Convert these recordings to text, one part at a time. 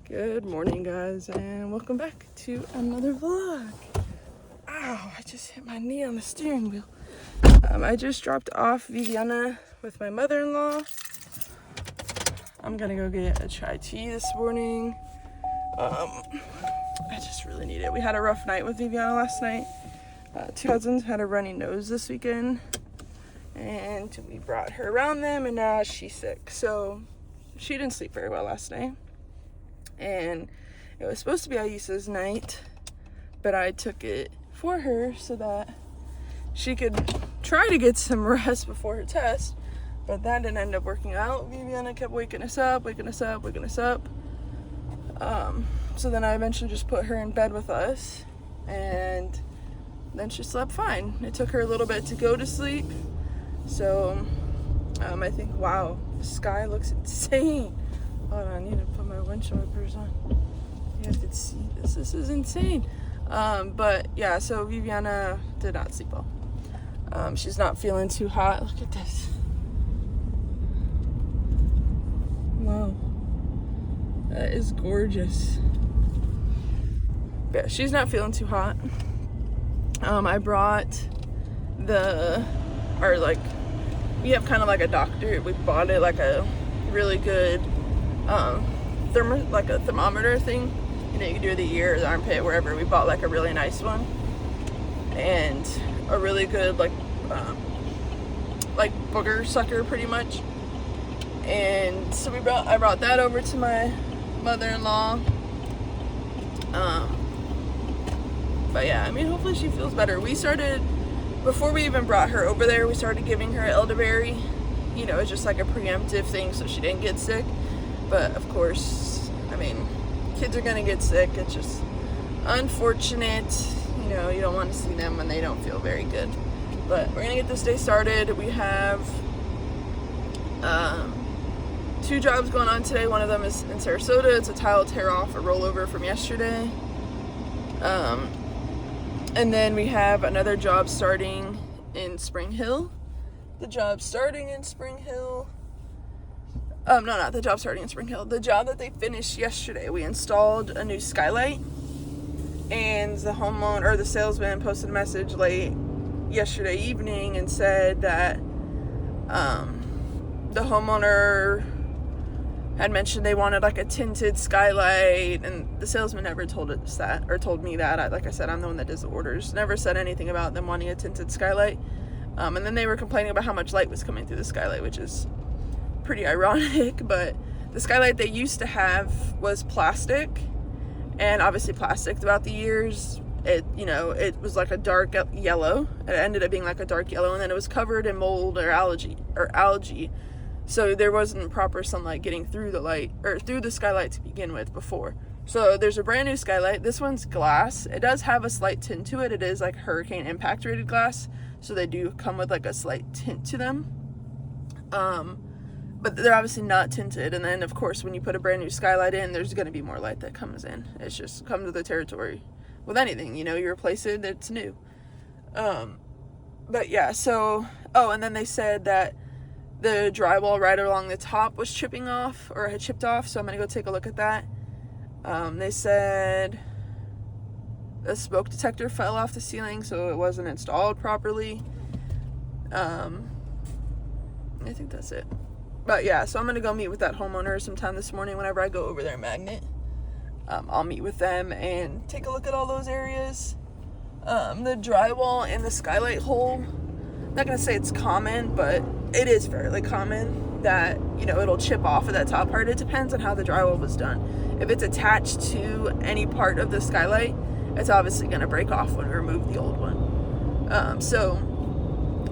Good morning, guys, and welcome back to another vlog. Ow, I just hit my knee on the steering wheel. I just dropped off Viviana with my mother-in-law. I'm gonna go get a chai tea this morning. I just really need it. We had a rough night with Viviana last night. Two cousins had a runny nose this weekend, and we brought her around them, and now she's sick. So she didn't sleep very well last night. And it was supposed to be Aisa's night, but I took it for her so that she could try to get some rest before her test, but that didn't end up working out. Viviana kept waking us up. So then I eventually just put her in bed with us, and then she slept fine. It took her a little bit to go to sleep, so I think, wow, the sky looks insane. Hold on, I need to put my windshield wipers on. You guys can see this. This is insane. But yeah, so Viviana did not sleep well. She's not feeling too hot. Look at this. Wow. That is gorgeous. Yeah, she's not feeling too hot. I brought we have kind of like a doctor. We bought it like a really good like a thermometer thing, you can do the ear or the armpit, wherever. We bought like a really nice one and a really good like booger sucker pretty much. And so I brought that over to my mother-in-law. But yeah, I mean, hopefully she feels better. Before we even brought her over there, we started giving her elderberry. It's just like a preemptive thing so she didn't get sick. But of course, I mean, kids are gonna get sick. It's just unfortunate. You don't want to see them when they don't feel very good. But we're gonna get this day started. We have 2 jobs going on today. One of them is in Sarasota. It's a tile tear off, a rollover from yesterday. And then we have another job starting in Spring Hill. The job starting in Spring Hill. No, not the job starting in Spring Hill. The job that they finished yesterday. We installed a new skylight, and the homeowner or the salesman posted a message late yesterday evening and said that the homeowner had mentioned they wanted like a tinted skylight, and the salesman never told us that, or told me that. Like I said, I'm the one that does the orders. Never said anything about them wanting a tinted skylight. And then they were complaining about how much light was coming through the skylight, which is pretty ironic. But the skylight they used to have was plastic, and obviously plastic throughout the years, it was like a dark yellow. It ended up being like a dark yellow, and then it was covered in mold or algae. So there wasn't proper sunlight getting through the light, or through the skylight to begin with before. So there's a brand new skylight. This one's glass. It does have a slight tint to it. It is like hurricane impact rated glass, so they do come with like a slight tint to them. But they're obviously not tinted. And then of course, when you put a brand new skylight in, there's going to be more light that comes in. It's just comes with the territory with anything. You replace it, it's new. But yeah, so and then they said that the drywall right along the top was chipping off, or had chipped off, so I'm gonna go take a look at that. They said a smoke detector fell off the ceiling, so it wasn't installed properly. I think that's it. But yeah, so I'm gonna go meet with that homeowner sometime this morning whenever I go over there in Magnet. I'll meet with them and take a look at all those areas. The drywall in the skylight hole, I'm not gonna say it's common, but it is fairly common that it'll chip off of that top part. It depends on how the drywall was done. If it's attached to any part of the skylight, it's obviously gonna break off when we remove the old one. So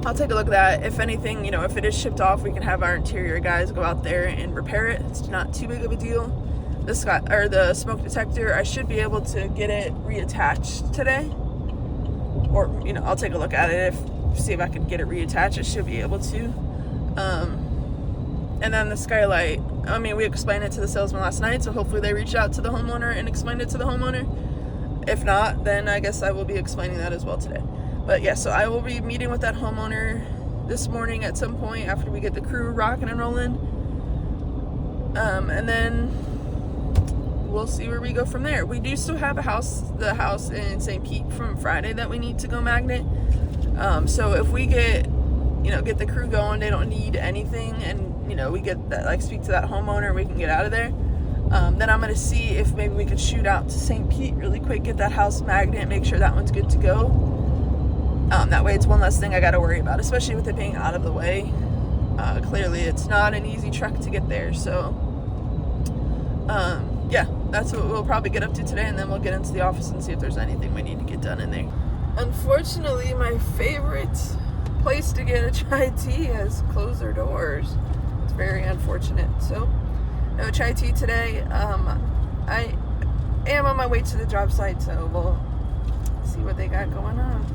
I'll take a look at that. If anything, if it is chipped off, we can have our interior guys go out there and repair it. It's not too big of a deal. The smoke detector, I should be able to get it reattached today, or I'll take a look at it, see if I can get it reattached. I should be able to. And then the skylight, we explained it to the salesman last night, so hopefully they reached out to the homeowner and explained it to the homeowner. If not, then I guess I will be explaining that as well today. But yeah, so I will be meeting with that homeowner this morning at some point after we get the crew rocking and rolling. And then we'll see where we go from there. We do still have the house in St. Pete from Friday that we need to go magnet. So if we get the crew going, they don't need anything, and we get that, like, speak to that homeowner, we can get out of there. Then I'm gonna see if maybe we could shoot out to St. Pete really quick, get that house magnet, make sure that one's good to go. That way it's one less thing I gotta worry about, especially with it being out of the way. Clearly it's not an easy trek to get there, so yeah, that's what we'll probably get up to today, and then we'll get into the office and see if there's anything we need to get done in there. Unfortunately, my favorite place to get a chai tea has closed their doors. It's very unfortunate. So no chai tea today. I am on my way to the job site, so we'll see what they got going on.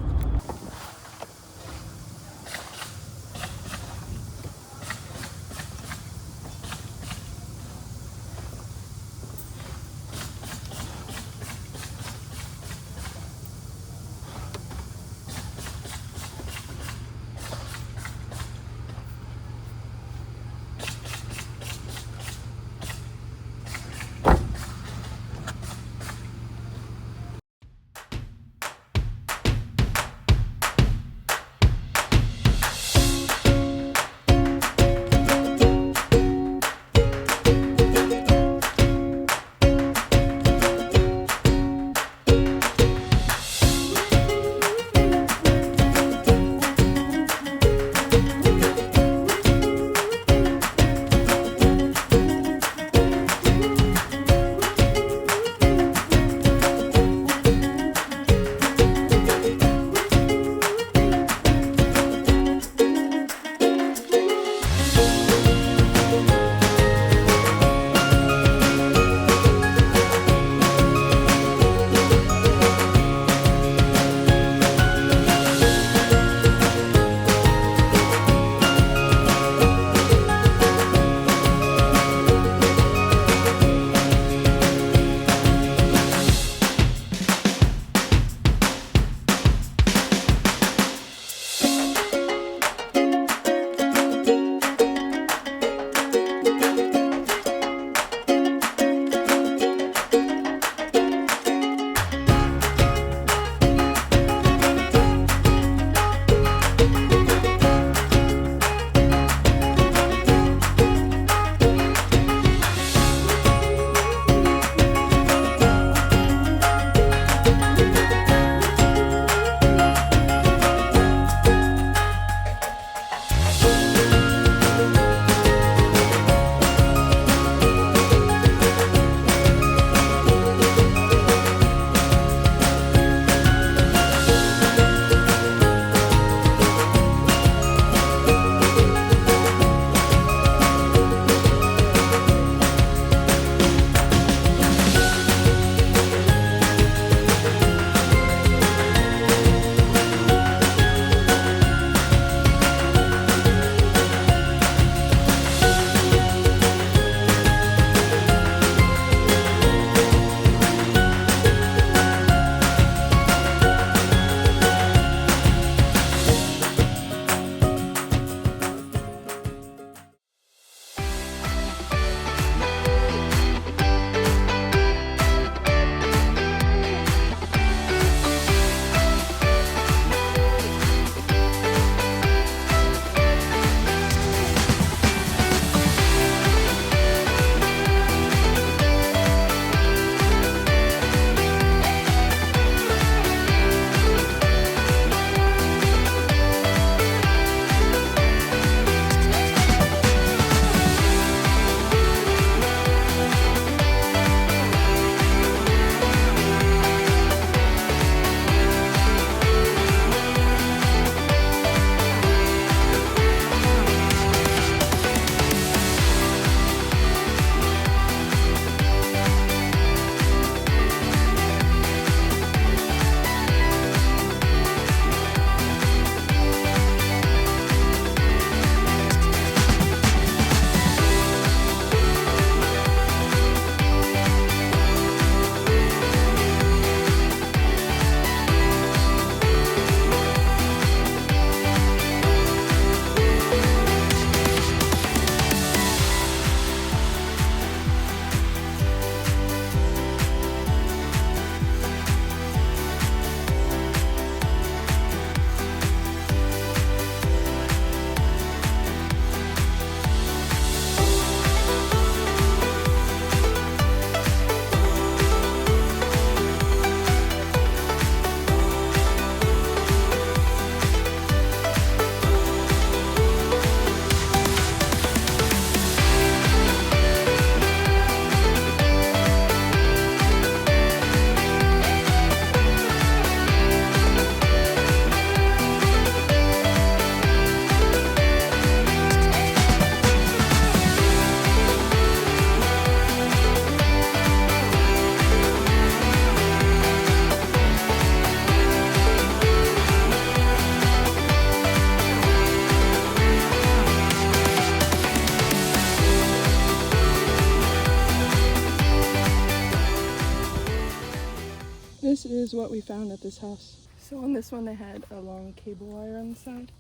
This is what we found at this house. So on this one they had a long cable wire on the side.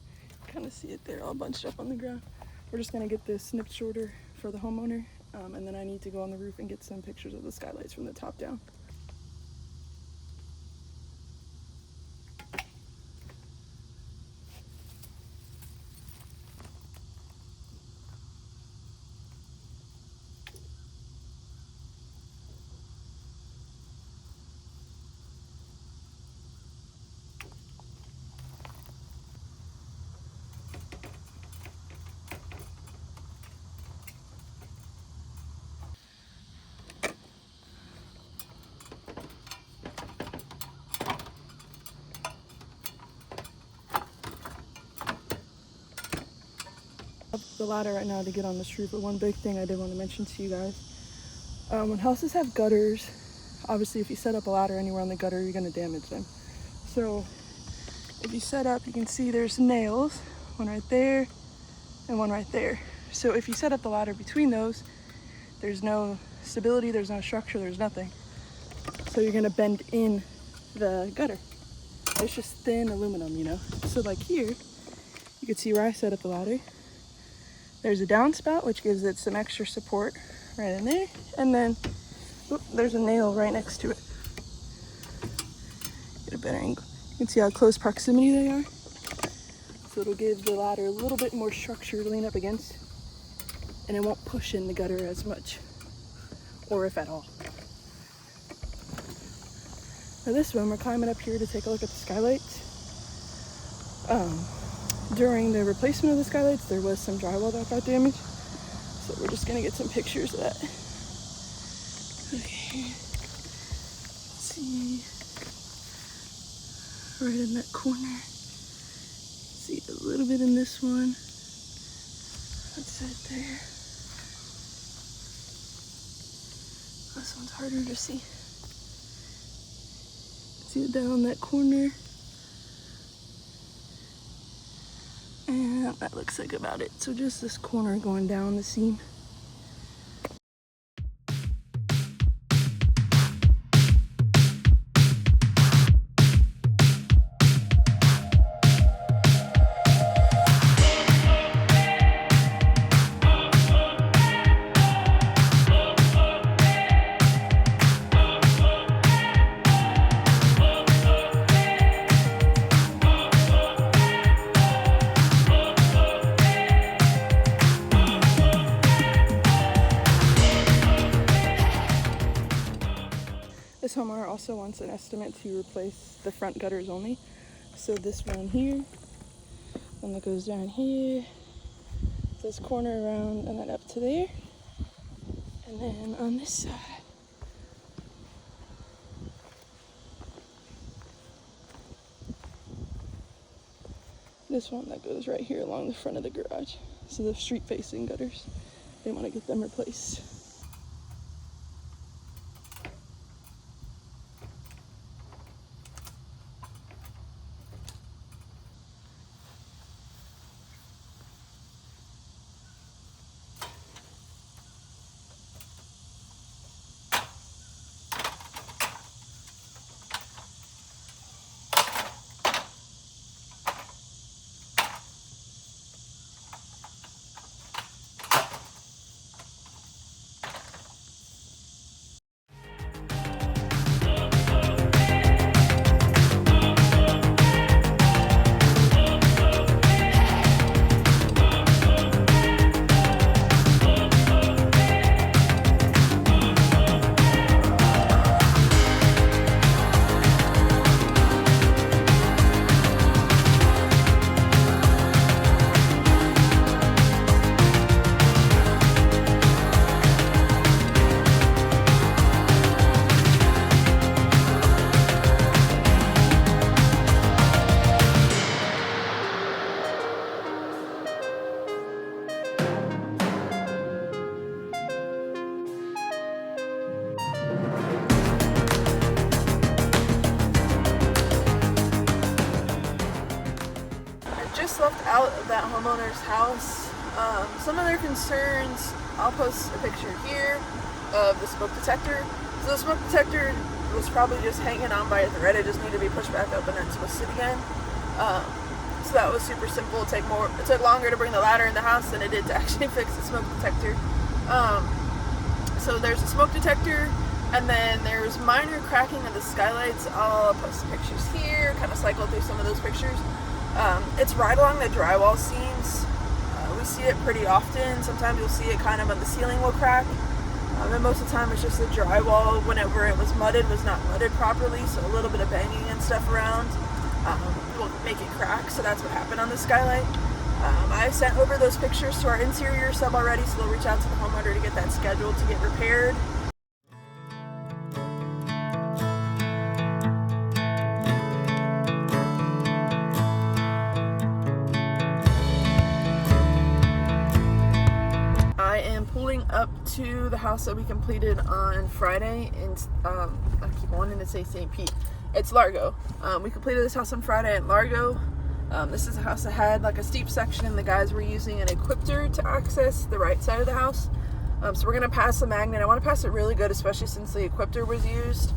Kind of see it there all bunched up on the ground. We're just gonna get this snipped shorter for the homeowner, and then I need to go on the roof and get some pictures of the skylights from the top down. Up the ladder right now to get on this roof, but one big thing I did want to mention to you guys, when houses have gutters, obviously if you set up a ladder anywhere on the gutter, you're going to damage them. So if you set up, you can see there's nails, one right there and one right there. So if you set up the ladder between those, there's no stability, there's no structure, there's nothing. So you're going to bend in the gutter. It's just thin aluminum, you know. So like here, you can see where I set up the ladder. There's a downspout, which gives it some extra support right in there. And then, there's a nail right next to it. Get a better angle. You can see how close proximity they are. So it'll give the ladder a little bit more structure to lean up against. And it won't push in the gutter as much, or if at all. Now this one, we're climbing up here to take a look at the skylights. During the replacement of the skylights, there was some drywall that got damaged. So we're just gonna get some pictures of that. Okay. Let's see. Right in that corner. See a little bit in this one. That's it there. This one's harder to see. See it down that corner. And that looks like about it. So just this corner going down the seam. This homeowner also wants an estimate to replace the front gutters only. So this one here, one that goes down here, this corner around and then up to there. And then on this side. This one that goes right here along the front of the garage. So the street facing gutters, they want to get them replaced. Left out of that homeowner's house. Some of their concerns, I'll post a picture here of the smoke detector. So the smoke detector was probably just hanging on by a thread. It just needed to be pushed back up and then twisted again. So that was super simple. It took longer to bring the ladder in the house than it did to actually fix the smoke detector. So there's a smoke detector, and then there's minor cracking of the skylights. I'll post some pictures here, kind of cycle through some of those pictures. It's right along the drywall seams. We see it pretty often. Sometimes you'll see it kind of on the ceiling will crack. And most of the time it's just the drywall, whenever it was mudded, was not mudded properly, so a little bit of banging and stuff around will make it crack. So that's what happened on the skylight. I sent over those pictures to our interior sub already, so they'll reach out to the homeowner to get that scheduled to get repaired. I am pulling up to the house that we completed on Friday, and I keep wanting to say St. Pete. It's Largo. We completed this house on Friday at Largo. This is a house that had like a steep section, and the guys were using an equipter to access the right side of the house. So we're gonna pass the magnet. I want to pass it really good, especially since the equipter was used.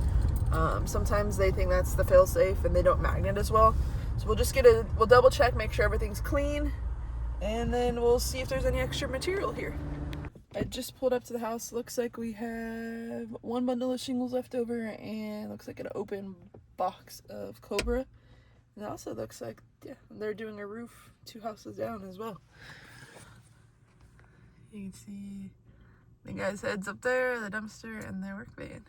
Sometimes they think that's the fail-safe and they don't magnet as well. So we'll double check, make sure everything's clean, and then we'll see if there's any extra material here. I just pulled up to the house. Looks like we have one bundle of shingles left over, and looks like an open box of Cobra. And it also looks like, yeah, they're doing a roof 2 houses down as well. You can see the guy's heads up there, the dumpster, and their work van.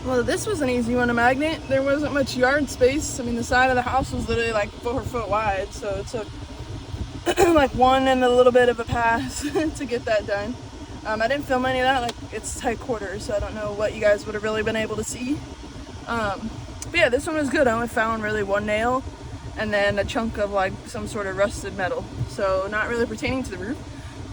Well, this was an easy one to magnet. There wasn't much yard space. I mean, the side of the house was literally like 4 foot wide, so it took like one and a little bit of a pass to get that done. I didn't film any of that. Like, it's tight quarters, so I don't know what you guys would have really been able to see. But yeah, this one was good. I only found really 1 nail and then a chunk of like some sort of rusted metal, so not really pertaining to the roof.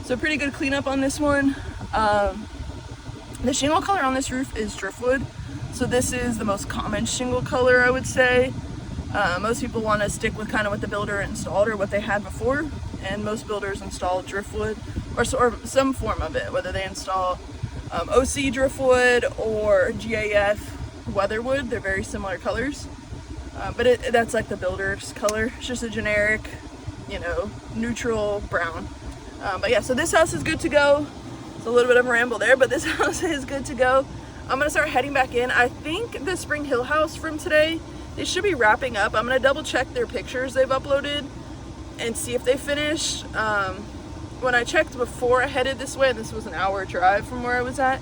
So pretty good cleanup on this one. The shingle color on this roof is driftwood. So this is the most common shingle color, I would say. Most people want to stick with kind of what the builder installed or what they had before, and most builders install driftwood or some form of it, whether they install OC driftwood or GAF weatherwood. They're very similar colors, but that's like the builder's color. It's just a generic, neutral brown. But yeah, so this house is good to go. It's a little bit of a ramble there, but this house is good to go. I'm gonna start heading back in. I think the Spring Hill house from today, they should be wrapping up. I'm gonna double check their pictures they've uploaded and see if they finished. When I checked before I headed this way, and this was an hour drive from where I was at,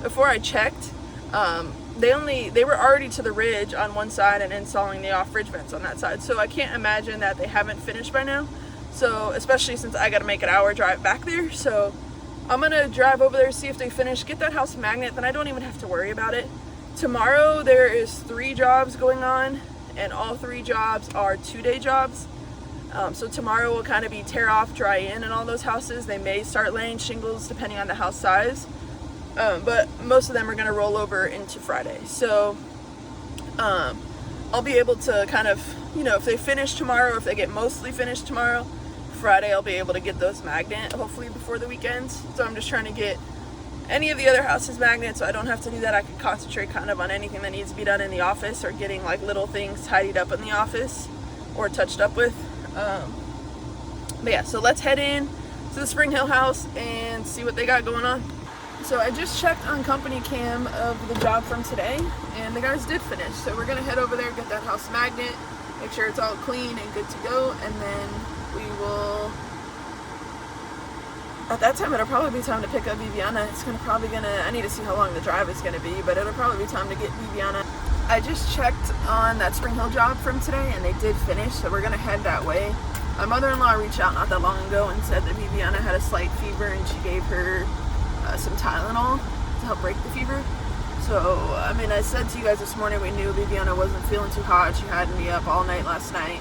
before I checked, they were already to the ridge on one side and installing the off-ridge vents on that side. So I can't imagine that they haven't finished by now. So, especially since I gotta make an hour drive back there. So I'm gonna drive over there, see if they finish, get that house magnet, then I don't even have to worry about it. Tomorrow there is 3 jobs going on, and all 3 jobs are 2-day jobs. So tomorrow will kind of be tear off, dry in all those houses. They may start laying shingles depending on the house size, but most of them are gonna roll over into Friday. So I'll be able to kind of, if they finish tomorrow, or if they get mostly finished tomorrow, Friday I'll be able to get those magnet, hopefully before the weekend. So I'm just trying to get any of the other houses magnet, so I don't have to do that. I can concentrate kind of on anything that needs to be done in the office, or getting like little things tidied up in the office or touched up with. But yeah, so let's head in to the Spring Hill house and see what they got going on. So I just checked on company cam of the job from today, and the guys did finish. So we're gonna head over there, get that house magnet, make sure it's all clean and good to go, and then we will, at that time it'll probably be time to pick up Viviana. I need to see how long the drive is gonna be, but it'll probably be time to get Viviana. I just checked on that Spring Hill job from today, and they did finish, so we're gonna head that way. My mother-in-law reached out not that long ago and said that Viviana had a slight fever, and she gave her some Tylenol to help break the fever. So, I mean, I said to you guys this morning, we knew Viviana wasn't feeling too hot. She had me up all night last night.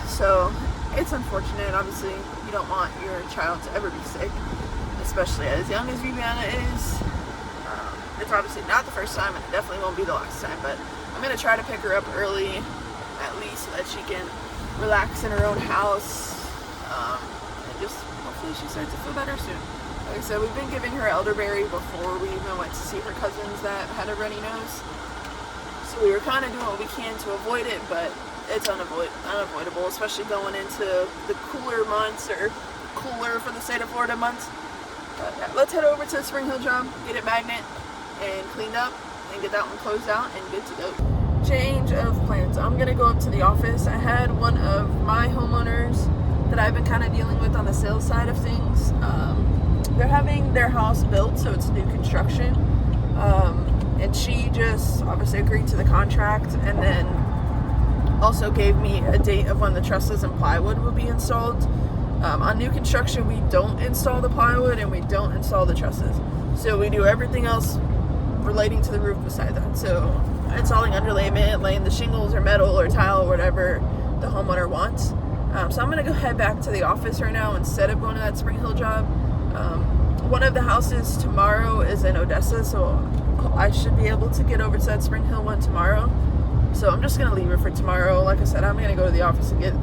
So, it's unfortunate. Obviously, you don't want your child to ever be sick, especially as young as Viviana is. It's obviously not the first time, and it definitely won't be the last time, but I'm going to try to pick her up early, at least, so that she can relax in her own house, and just hopefully she starts to feel better soon. Like I said, we've been giving her elderberry before we even went to see her cousins that had a runny nose. So we were kind of doing what we can to avoid it, but it's unavoidable, especially going into the cooler months, or cooler for the state of Florida months. But yeah, let's head over to the Spring Hill job, get it magnet and cleaned up, and get that one closed out and good to go. Change of plans. I'm going to go up to the office. I had one of my homeowners that I've been kind of dealing with on the sales side of things. They're having their house built, so it's new construction, and she just obviously agreed to the contract, and then also gave me a date of when the trusses and plywood will be installed. On new construction, we don't install the plywood and we don't install the trusses, so we do everything else relating to the roof beside that. So installing underlayment, laying the shingles or metal or tile or whatever the homeowner wants. So I'm going to go head back to the office right now instead of going to that Spring Hill job. One of the houses tomorrow is in Odessa, so I should be able to get over to that Spring Hill one tomorrow. So I'm just going to leave it for tomorrow. Like I said, I'm going to go to the office and get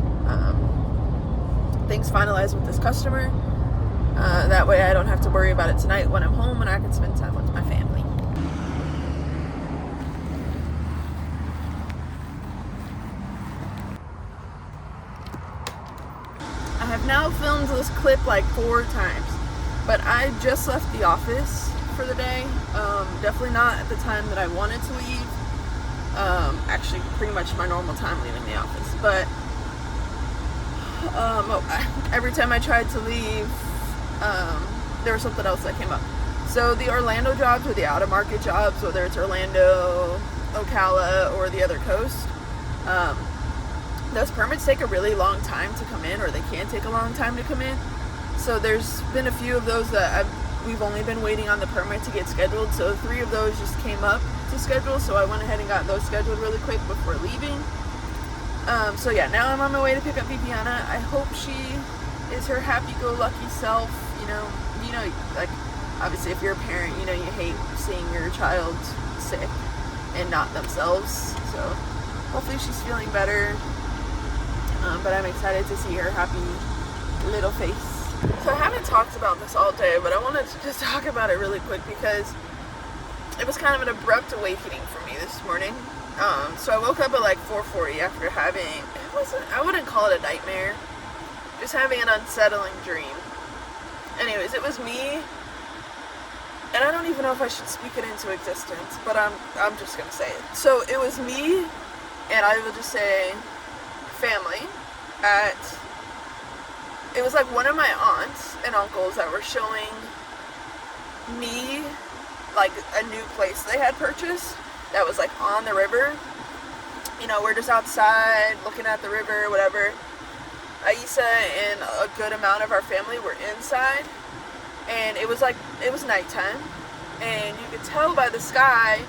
things finalized with this customer. That way I don't have to worry about it tonight when I'm home, and I can spend time with my family. I have now filmed this clip like 4 times, but I just left the office for the day. Definitely not at the time that I wanted to leave. Actually, pretty much my normal time leaving the office. But every time I tried to leave, there was something else that came up. So the Orlando jobs, or the out-of-market jobs, whether it's Orlando, Ocala, or the other coast, those permits take a really long time to come in, or they can take a long time to come in. So there's been a few of those that we've only been waiting on the permit to get scheduled. So 3 of those just came up to schedule, so I went ahead and got those scheduled really quick before leaving. So yeah, now I'm on my way to pick up Viviana. I hope she is her happy-go-lucky self. You know, like, obviously if you're a parent, you know, you hate seeing your child sick and not themselves. So hopefully she's feeling better. But I'm excited to see her happy little face. So I haven't talked about this all day, but I wanted to just talk about it really quick because it was kind of an abrupt awakening for me this morning. So I woke up at like 4:40 after having, I wouldn't call it a nightmare, just having an unsettling dream. Anyways, it was me, and I don't even know if I should speak it into existence, but I'm just gonna say it. So it was me, and I will just say family, it was like one of my aunts and uncles that were showing me like a new place they had purchased that was like on the river. You know, we're just outside looking at the river, whatever. Aisa and a good amount of our family were inside, and it was nighttime, and you could tell by the sky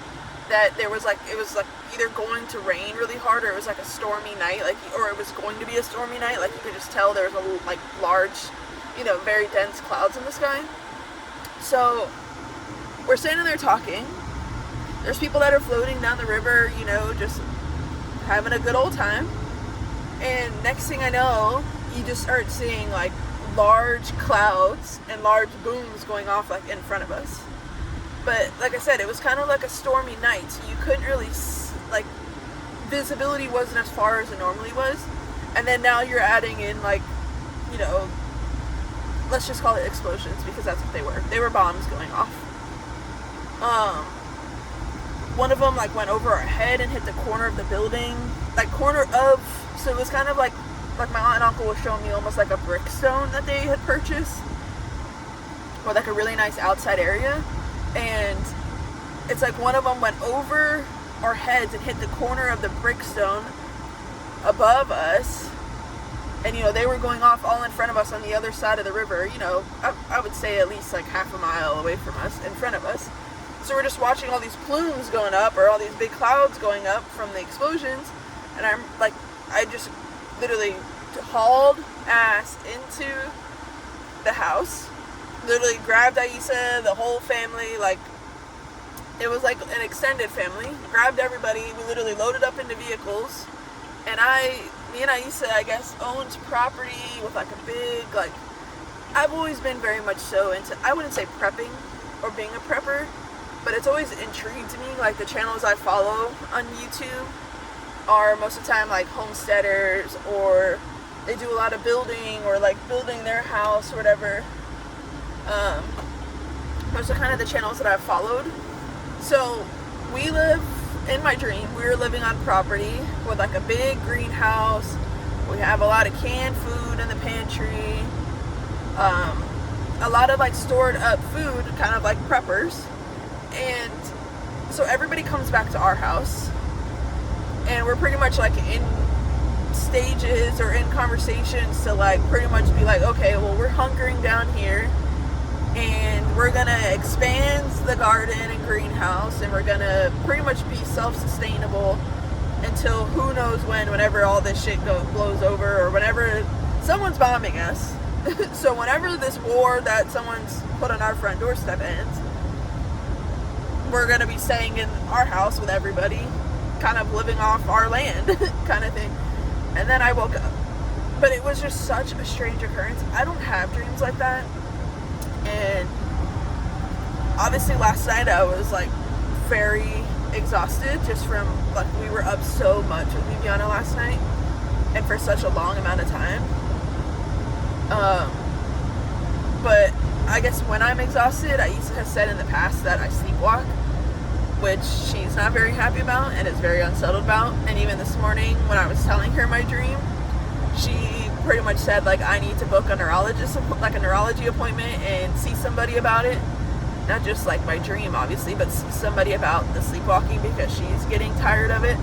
that it was like either going to rain really hard, or it was like a stormy night, or it was going to be a stormy night. Like, you could just tell there was a like large, you know, very dense clouds in the sky. So we're standing there talking. There's people that are floating down the river, you know, just having a good old time. And next thing I know, you just start seeing like large clouds and large booms going off like in front of us. But like I said, it was kind of like a stormy night, so you couldn't really, like, visibility wasn't as far as it normally was. And then now you're adding in, like, you know, let's just call it explosions, because that's what they were. They were bombs going off. One of them like went over our head and hit the corner of the building, so it was kind of like my aunt and uncle was showing me almost like a brickstone that they had purchased, or like a really nice outside area, and it's like one of them went over our heads and hit the corner of the brickstone above us, and they were going off all in front of us on the other side of the river. I would say at least like half a mile away from us, in front of us. So we're just watching all these plumes going up, or all these big clouds going up from the explosions, and I just literally hauled ass into the house, literally grabbed Aisa, the whole family, like it was like an extended family, grabbed everybody, we literally loaded up into vehicles, and me and Aisa, I guess, owns property with like a big, like, I've always been very much so into, I wouldn't say prepping or being a prepper, but it's always intrigued me. Like the channels I follow on YouTube are most of the time like homesteaders, or they do a lot of building, or like building their house or whatever. Those are kind of the channels that I've followed. So we live, in my dream, we were living on property with like a big greenhouse. We have a lot of canned food in the pantry. A lot of like stored up food, kind of like preppers. And so everybody comes back to our house, and we're pretty much like in stages or in conversations to like pretty much be like, okay, well, we're hunkering down here, and we're gonna expand the garden and greenhouse, and we're gonna pretty much be self-sustainable until who knows whenever all this shit blows over, or whenever someone's bombing us. So whenever this war that someone's put on our front doorstep ends, we're going to be staying in our house with everybody, kind of living off our land kind of thing. And then I woke up. But it was just such a strange occurrence. I don't have dreams like that. And obviously last night I was like very exhausted, just from like, we were up so much with Viviana last night, and for such a long amount of time. But I guess when I'm exhausted, Aisa has said in the past that I sleepwalk, which she's not very happy about and is very unsettled about. And even this morning when I was telling her my dream, she pretty much said like I need to book a neurology appointment and see somebody about it. Not just like my dream, obviously, but somebody about the sleepwalking, because she's getting tired of it.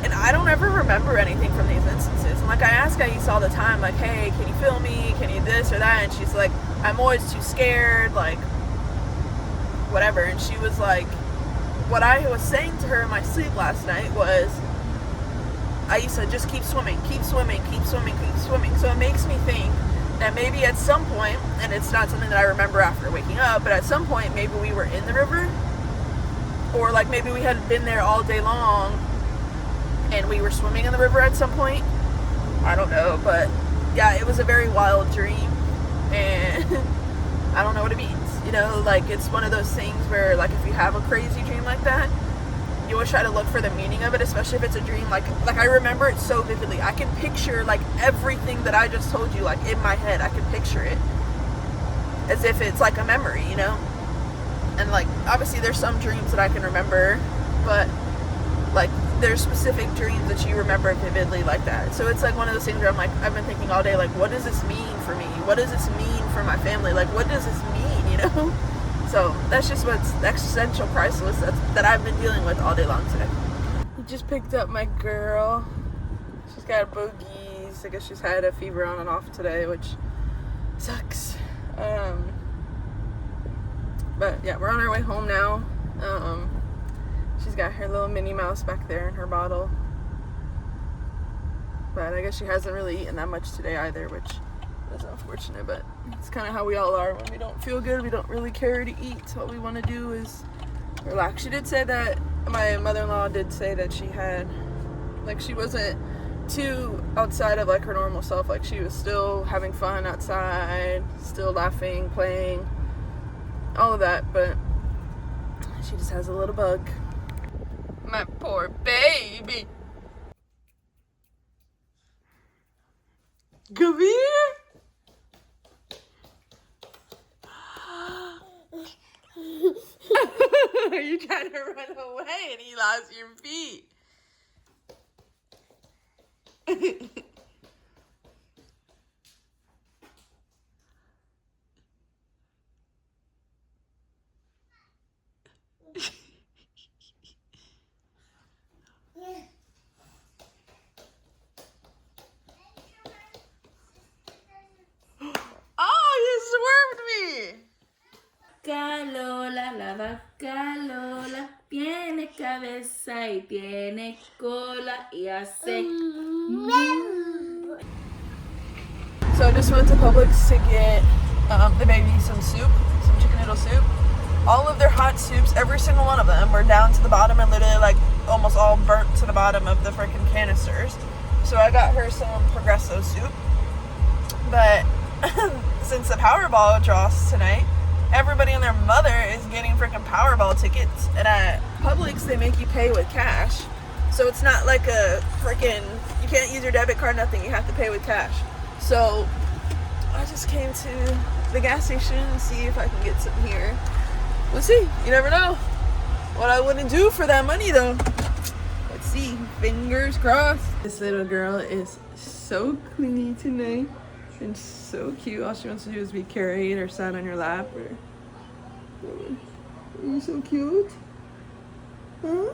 And I don't ever remember anything from these instances. And like I ask Aisa all the time, like, hey, can you film me? Can you this or that? And she's like, I'm always too scared, like, whatever. And she was like, what I was saying to her in my sleep last night was, Aisa, just keep swimming, keep swimming, keep swimming, keep swimming. So it makes me think that maybe at some point, and it's not something that I remember after waking up, but at some point maybe we were in the river, or like maybe we had been there all day long and we were swimming in the river at some point. I don't know, but yeah, it was a very wild dream, and I don't know what it means. Like it's one of those things where like if you have a crazy dream like that, you always try to look for the meaning of it, especially if it's a dream like I remember it so vividly. I can picture like everything that I just told you, like in my head. I can picture it as if it's like a memory, and like obviously there's some dreams that I can remember, but like there's specific dreams that you remember vividly like that. So it's like one of those things where I'm like, I've been thinking all day, like, what does this mean for me? What does this mean for my family? Like, what does this mean, So that's just what's the existential crisis that I've been dealing with all day long today. I just picked up my girl. She's got bogies. I guess she's had a fever on and off today, which sucks. But yeah, we're on our way home now. She's got her little Minnie Mouse back there in her bottle. But I guess she hasn't really eaten that much today either, which is unfortunate, but it's kind of how we all are. When we don't feel good, we don't really care to eat. What we want to do is relax. She did say that, my mother-in-law did say that she had, like, she wasn't too outside of, like, her normal self. Like, she was still having fun outside, still laughing, playing, all of that, but she just has a little bug. My poor baby. Come here. You trying to run away and he lost your feet. Oh, you swerved me. Lola, la vaca Lola, tiene cabeza y tiene cola y hace. So I just went to Publix to get the baby some soup, some chicken noodle soup. All of their hot soups, every single one of them, were down to the bottom and literally like almost all burnt to the bottom of the freaking canisters. So I got her some Progresso soup. But since the Powerball draws tonight, everybody and their mother is getting freaking Powerball tickets. And at Publix, they make you pay with cash. So it's not like a freaking, you can't use your debit card, nothing. You have to pay with cash. So I just came to the gas station and see if I can get some here. We'll see. You never know what I wouldn't do for that money, though. Let's see. Fingers crossed. This little girl is so clingy tonight and so cute. All she wants to do is be carried or sat on your lap. Are you so cute? Huh?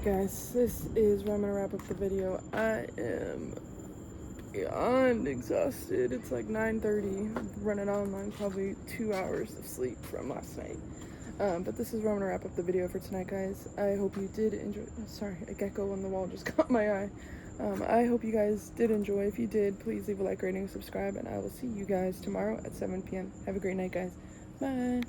Guys, this is where I'm gonna wrap up the video. I am beyond exhausted. It's like 9:30, running on like probably 2 hours of sleep from last night. But this is where I'm gonna wrap up the video for tonight, guys. I hope you did enjoy. Sorry, a gecko on the wall just caught my eye. I hope you guys did enjoy. If you did, please leave a like, rating, subscribe, and I will see you guys tomorrow at 7 p.m. Have a great night, guys. Bye.